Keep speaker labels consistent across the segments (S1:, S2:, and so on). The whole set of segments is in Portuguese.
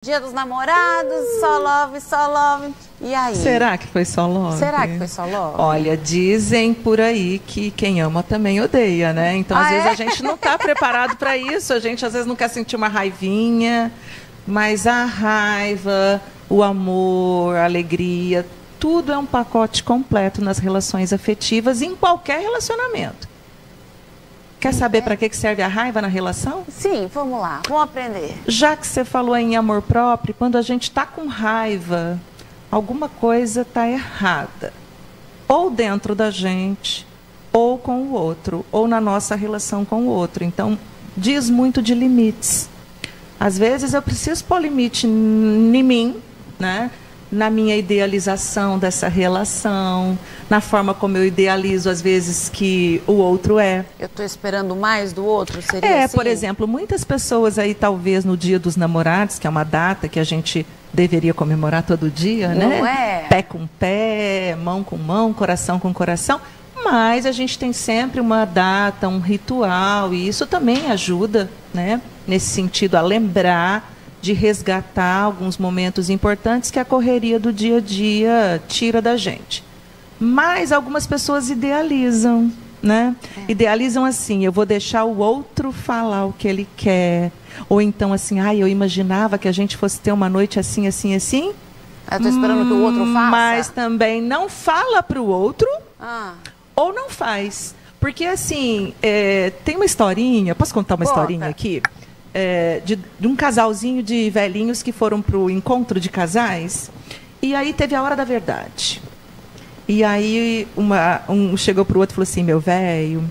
S1: Dia dos Namorados, só love, só love. E aí?
S2: Será que foi só love?
S1: Será que foi só love?
S2: Olha, dizem por aí que quem ama também odeia, né? Então, às vezes, a gente não está preparado para isso. A gente, às vezes, não quer sentir uma raivinha. Mas a raiva, o amor, a alegria, tudo é um pacote completo nas relações afetivas, em qualquer relacionamento. Quer saber para que serve a raiva na relação?
S1: Sim, vamos lá, vamos aprender.
S2: Já que você falou em amor próprio, quando a gente está com raiva, alguma coisa está errada. Ou dentro da gente, ou com o outro, ou na nossa relação com o outro. Então, diz muito de limites. Às vezes eu preciso pôr limite em mim, né? Na minha idealização dessa relação, na forma como eu idealizo, às vezes, que o outro é.
S1: Eu estou esperando mais do outro, seria assim?
S2: Por exemplo, muitas pessoas aí, talvez, no Dia dos Namorados, que é uma data que a gente deveria comemorar todo dia, né?
S1: Não é?
S2: Pé com pé, mão com mão, coração com coração. Mas a gente tem sempre uma data, um ritual, e isso também ajuda, né? Nesse sentido, a lembrar de resgatar alguns momentos importantes que a correria do dia a dia tira da gente. Mas algumas pessoas idealizam, né? Idealizam assim, eu vou deixar o outro falar o que ele quer. Ou então assim, eu imaginava que a gente fosse ter uma noite assim, assim, assim.
S1: Eu estou esperando que o outro faça.
S2: Mas também não fala para o outro, ou não faz. Porque assim, tem uma historinha, posso contar uma historinha aqui? De um casalzinho de velhinhos que foram para o encontro de casais. E aí teve a hora da verdade. E aí um chegou para o outro e falou assim, meu velho,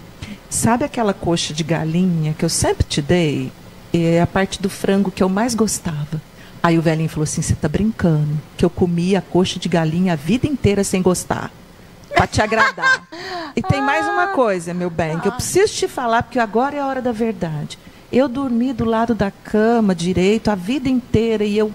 S2: sabe aquela coxa de galinha que eu sempre te dei? É a parte do frango que eu mais gostava. Aí o velhinho falou assim, você está brincando, que eu comi a coxa de galinha a vida inteira sem gostar. Para te agradar. E tem mais uma coisa, meu bem, que eu preciso te falar, porque agora é a hora da verdade. Eu dormi do lado da cama direito a vida inteira e eu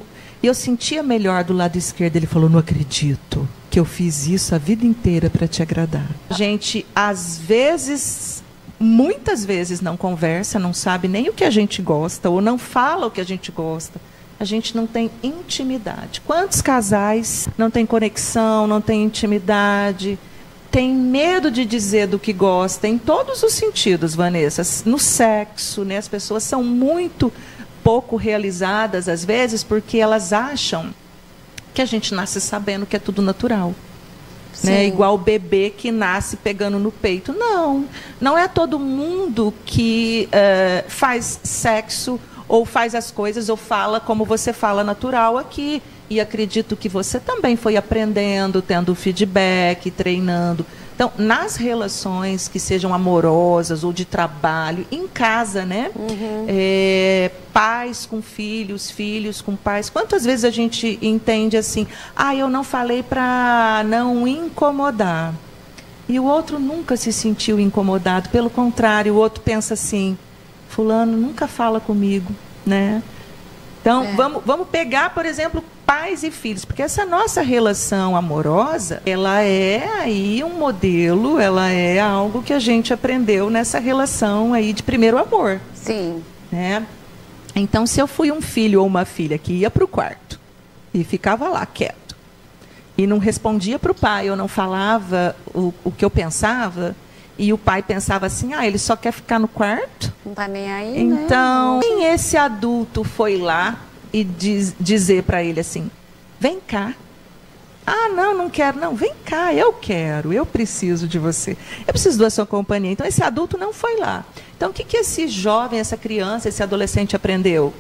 S2: sentia melhor do lado esquerdo. Ele falou, não acredito que eu fiz isso a vida inteira para te agradar. A gente, às vezes, muitas vezes não conversa, não sabe nem o que a gente gosta, ou não fala o que a gente gosta. A gente não tem intimidade. Quantos casais não têm conexão, não têm intimidade, tem medo de dizer do que gosta, em todos os sentidos, Vanessa. No sexo, né? As pessoas são muito pouco realizadas, às vezes, porque elas acham que a gente nasce sabendo que é tudo natural. Né? Igual o bebê que nasce pegando no peito. Não, não é todo mundo que faz sexo ou faz as coisas ou fala como você fala natural aqui. E acredito que você também foi aprendendo, tendo feedback, treinando. Então, nas relações que sejam amorosas ou de trabalho, em casa, né? Pais com filhos, filhos com pais. Quantas vezes a gente entende assim, eu não falei para não incomodar. E o outro nunca se sentiu incomodado. Pelo contrário, o outro pensa assim, fulano nunca fala comigo, né? Então, vamos pegar, por exemplo, pais e filhos, porque essa nossa relação amorosa, ela é aí um modelo, ela é algo que a gente aprendeu nessa relação aí de primeiro amor.
S1: Sim.
S2: Né? Então, se eu fui um filho ou uma filha que ia para o quarto e ficava lá quieto, e não respondia para o pai, eu não falava o que eu pensava, e o pai pensava assim, ele só quer ficar no quarto.
S1: Não está nem aí,
S2: então, quem esse adulto foi lá e dizer para ele assim, vem cá. Não quero, não, vem cá, eu quero, eu preciso de você. Eu preciso da sua companhia. Então, esse adulto não foi lá. Então, o que esse jovem, essa criança, esse adolescente aprendeu?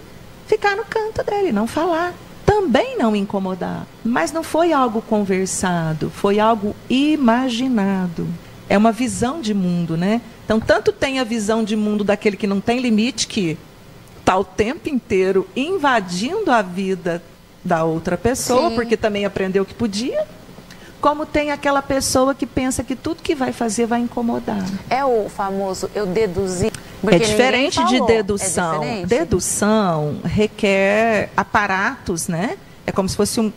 S2: Ficar no canto dele, não falar. Também não incomodar. Mas não foi algo conversado, foi algo imaginado. É uma visão de mundo, né? Então, tanto tem a visão de mundo daquele que não tem limite, que está o tempo inteiro invadindo a vida da outra pessoa, porque também aprendeu que podia, como tem aquela pessoa que pensa que tudo que vai fazer vai incomodar.
S1: É o famoso eu deduzi.
S2: É diferente de dedução. É diferente? Dedução requer aparatos, né? É como se fosse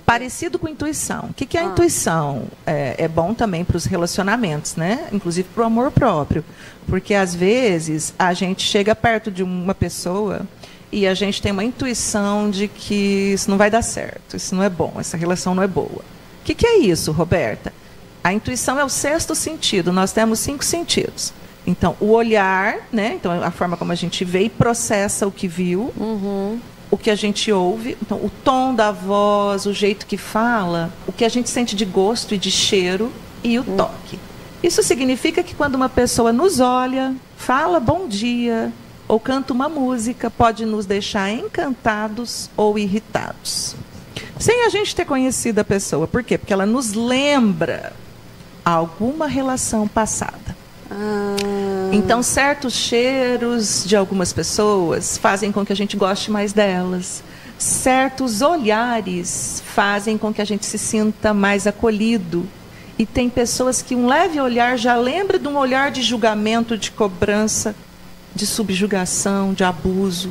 S2: parecido com intuição. O que é a intuição? É bom também para os relacionamentos, né? Inclusive para o amor próprio. Porque, às vezes, a gente chega perto de uma pessoa e a gente tem uma intuição de que isso não vai dar certo, isso não é bom, essa relação não é boa. O que é isso, Roberta? A intuição é o sexto sentido, nós temos 5 sentidos. Então, o olhar, né? Então, a forma como a gente vê e processa o que viu, o que a gente ouve, então, o tom da voz, o jeito que fala, o que a gente sente de gosto e de cheiro e o toque. Isso significa que quando uma pessoa nos olha, fala bom dia ou canta uma música, pode nos deixar encantados ou irritados. Sem a gente ter conhecido a pessoa. Por quê? Porque ela nos lembra alguma relação passada. Então, certos cheiros de algumas pessoas fazem com que a gente goste mais delas. Certos olhares fazem com que a gente se sinta mais acolhido. E tem pessoas que um leve olhar já lembra de um olhar de julgamento, de cobrança, de subjugação, de abuso.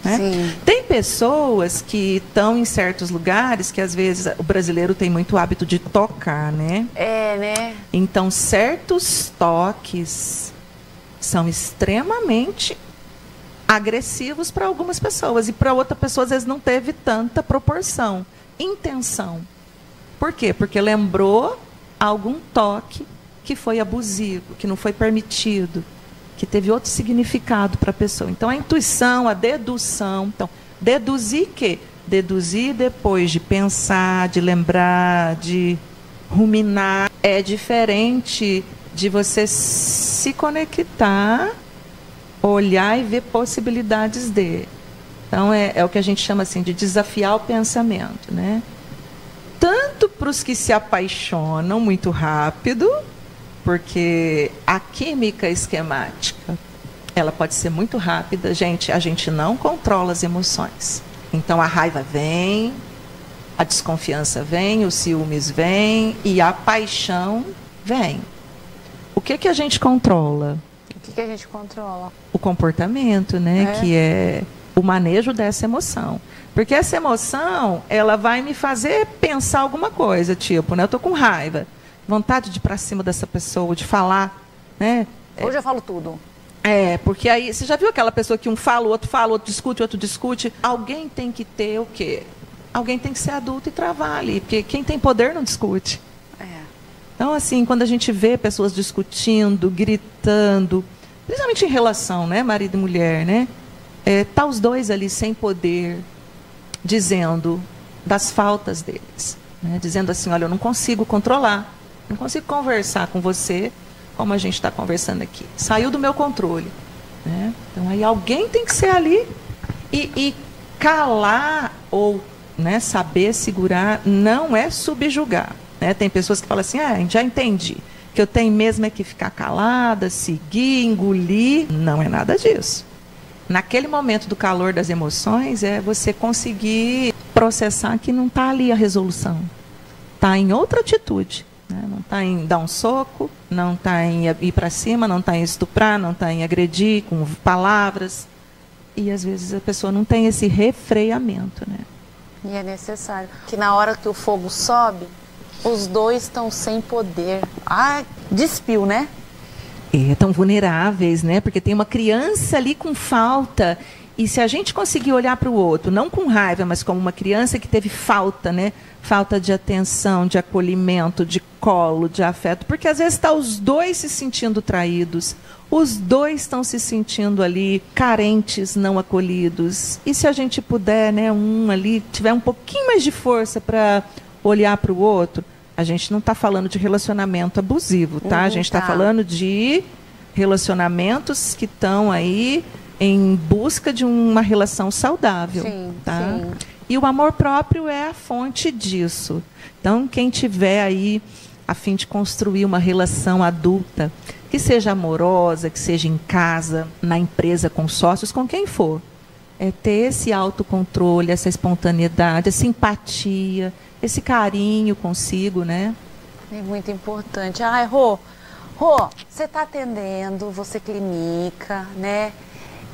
S2: Né? Tem pessoas que estão em certos lugares que às vezes o brasileiro tem muito hábito de tocar, né?
S1: Né?
S2: Então, certos toques são extremamente agressivos para algumas pessoas. E para outra pessoa, às vezes, não teve tanta proporção. Intenção. Por quê? Porque lembrou algum toque que foi abusivo, que não foi permitido, que teve outro significado para a pessoa. Então, a intuição, a dedução. Então, deduzir quê? Deduzir depois de pensar, de lembrar, de ruminar. É diferente de você se conectar, olhar e ver possibilidades de. Então, é o que a gente chama assim de desafiar o pensamento, né? Tanto para os que se apaixonam muito rápido, porque a química esquemática, ela pode ser muito rápida. Gente, a gente não controla as emoções. Então, a raiva vem, a desconfiança vem, os ciúmes vem e a paixão vem. O que a gente controla?
S1: O que a gente controla?
S2: O comportamento, né? Que é o manejo dessa emoção. Porque essa emoção, ela vai me fazer pensar alguma coisa, tipo, né? Eu tô com raiva, vontade de ir para cima dessa pessoa, de falar, né?
S1: Hoje eu falo tudo.
S2: Porque aí, você já viu aquela pessoa que um fala, o outro discute, o outro discute? Alguém tem que ter o quê? Alguém tem que ser adulto e travar ali, porque quem tem poder não discute. Então, assim, quando a gente vê pessoas discutindo, gritando, principalmente em relação, né, marido e mulher, né? Tá os dois ali sem poder, dizendo das faltas deles, né? Dizendo assim, olha, eu não consigo controlar, não consigo conversar com você como a gente está conversando aqui. Saiu do meu controle. Né? Então, aí alguém tem que ser ali e calar ou, né, saber segurar não é subjugar. Né? Tem pessoas que falam assim, já entendi, que eu tenho mesmo é que ficar calada, seguir, engolir. Não é nada disso. Naquele momento do calor das emoções, é você conseguir processar que não está ali a resolução. Está em outra atitude. Né? Não está em dar um soco, não está em ir para cima, não está em estuprar, não está em agredir com palavras. E às vezes a pessoa não tem esse refreamento. Né?
S1: E é necessário. Que na hora que o fogo sobe, os dois estão sem poder. Despiu, né?
S2: Tão vulneráveis, né? Porque tem uma criança ali com falta. E se a gente conseguir olhar para o outro, não com raiva, mas como uma criança que teve falta, né? Falta de atenção, de acolhimento, de colo, de afeto. Porque às vezes estão os dois se sentindo traídos. Os dois estão se sentindo ali carentes, não acolhidos. E se a gente puder, né, um ali, tiver um pouquinho mais de força para olhar para o outro, a gente não está falando de relacionamento abusivo, tá? A gente está falando de relacionamentos que estão aí em busca de uma relação saudável.
S1: Sim,
S2: tá?
S1: sim.
S2: E o amor próprio é a fonte disso. Então, quem tiver aí a fim de construir uma relação adulta, que seja amorosa, que seja em casa, na empresa, com sócios, com quem for, é ter esse autocontrole, essa espontaneidade, essa empatia, esse carinho consigo, né?
S1: É muito importante. Rô, você está atendendo, você clinica, né?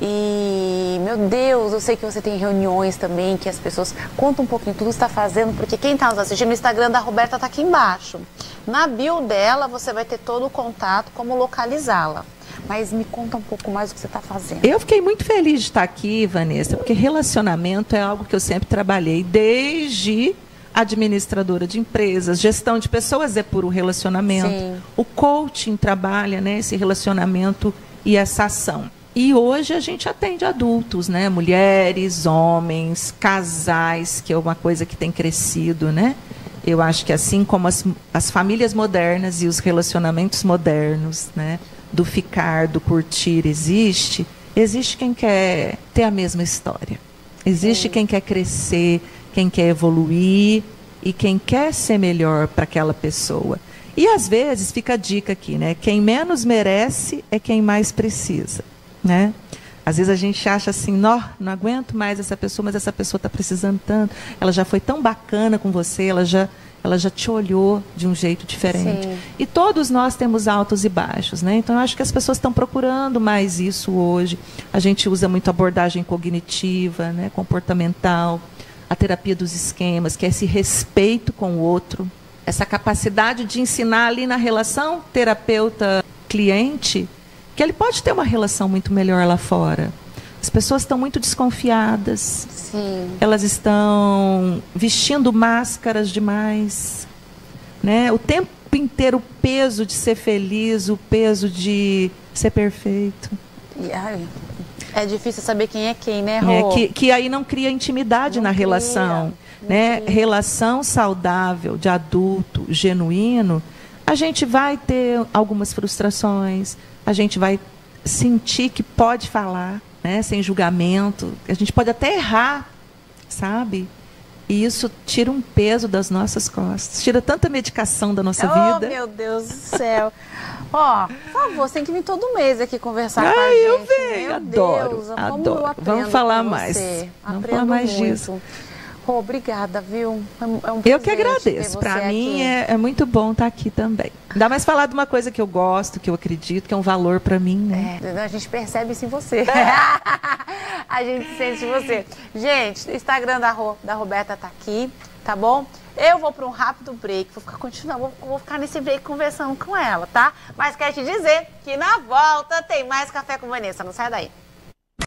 S1: E, meu Deus, eu sei que você tem reuniões também, que as pessoas... Conta um pouquinho tudo que você está fazendo, porque quem está nos assistindo, o Instagram da Roberta está aqui embaixo. Na bio dela, você vai ter todo o contato, como localizá-la. Mas me conta um pouco mais do que você está fazendo.
S2: Eu fiquei muito feliz de estar aqui, Vanessa, porque relacionamento é algo que eu sempre trabalhei, desde administradora de empresas, gestão de pessoas é puro relacionamento. Sim. O coaching trabalha, né, esse relacionamento e essa ação. E hoje a gente atende adultos, né, mulheres, homens, casais, que é uma coisa que tem crescido, né? Eu acho que assim como as famílias modernas e os relacionamentos modernos, né, do ficar, do curtir existe quem quer ter a mesma história. Existe quem quer crescer, quem quer evoluir e quem quer ser melhor para aquela pessoa. E às vezes fica a dica aqui, né? Quem menos merece é quem mais precisa, né? Às vezes a gente acha assim, não aguento mais essa pessoa, mas essa pessoa está precisando tanto. Ela já foi tão bacana com você, ela já te olhou de um jeito diferente. Sim. E todos nós temos altos e baixos, né? Então eu acho que as pessoas estão procurando mais isso hoje. A gente usa muito abordagem cognitiva, né? Comportamental, a terapia dos esquemas, que é esse respeito com o outro, essa capacidade de ensinar ali na relação terapeuta-cliente, que ele pode ter uma relação muito melhor lá fora. As pessoas estão muito desconfiadas. Sim. Elas estão vestindo máscaras demais, né? O tempo inteiro o peso de ser feliz, o peso de ser perfeito.
S1: É difícil saber quem é quem, né, Rô?
S2: Que aí não cria intimidade na relação. Né? Relação saudável, de adulto, genuíno, a gente vai ter algumas frustrações, a gente vai sentir que pode falar, né, sem julgamento, a gente pode até errar, sabe? E isso tira um peso das nossas costas, tira tanta medicação da nossa vida.
S1: Oh, meu Deus do céu. Ó, por favor, você tem que vir todo mês aqui conversar com a gente.
S2: Eu venho, adoro. Vamos falar mais. Vamos falar mais disso.
S1: Oh, obrigada, viu? É um
S2: eu que agradeço. Para mim é muito bom estar aqui também. Ainda mais falar de uma coisa que eu gosto, que eu acredito, que é um valor para mim, né?
S1: A gente percebe isso em você. A gente sente você. Gente, o Instagram da Roberta tá aqui, tá bom? Eu vou para um rápido break, vou ficar nesse break conversando com ela, tá? Mas quero te dizer que na volta tem mais Café com Vanessa, não sai daí.